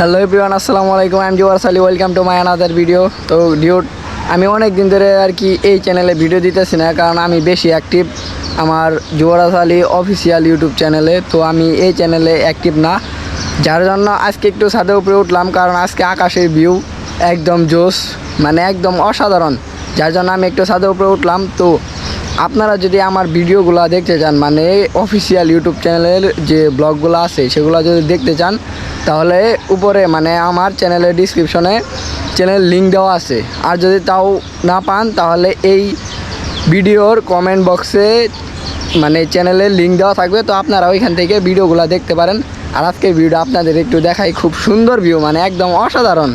Hello everyone, আসসালামু আলাইকুম। I am জুয়ার সালি, welcome to my another video. তো ডিউট, আমি অনেক দিন ধরে আর কি এই চ্যানেলে ভিডিও দিতেছি না, কারণ আমি বেশি অ্যাক্টিভ আমার জুয়ার সালি অফিসিয়াল ইউটিউব চ্যানেলে। তো আমি এই চ্যানেলে অ্যাক্টিভ না, যার জন্য আজকে একটু ছাদে উপরে উঠলাম, কারণ আজকে আকাশের ভিউ একদম জোস, মানে একদম অসাধারণ। যার জন্য আমি একটু ছাদে উপরে উঠলাম। তো আপনারা যদি আমার ভিডিওগুলো দেখতে চান, মানে অফিসিয়াল ইউটিউব চ্যানেলের যে ব্লগগুলো আছে সেগুলো যদি দেখতে চান, তাহলে উপরে মানে আমার চ্যানেলের ডিসক্রিপশনে চ্যানেল লিঙ্ক দেওয়া আছে। আর যদি তাও না পান, তাহলে এই ভিডিওর কমেন্ট বক্সে মানে চ্যানেলের লিঙ্ক দেওয়া থাকবে। তো আপনারা ওইখান থেকে ভিডিওগুলো দেখতে পারেন। আর আজকের ভিডিও আপনাদের একটু দেখাই, খুব সুন্দর ভিউ, মানে একদম অসাধারণ।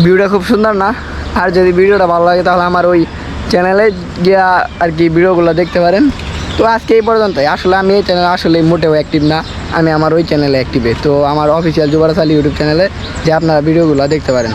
ভিডিওটা খুব সুন্দর না? আর যদি ভিডিওটা ভালো লাগে, তাহলে আমার ওই চ্যানেলে গিয়া আর কি ভিডিওগুলো দেখতে পারেন। তো আজকে এই পর্যন্তই। আসলে আমি এই চ্যানেলে আসলে মোটেও অ্যাক্টিভ না, আমি আমার ওই চ্যানেলে অ্যাক্টিভে। তো আমার অফিসিয়াল জুবারাস আলী ইউটিউব চ্যানেলে যে আপনারা ভিডিওগুলো দেখতে পারেন।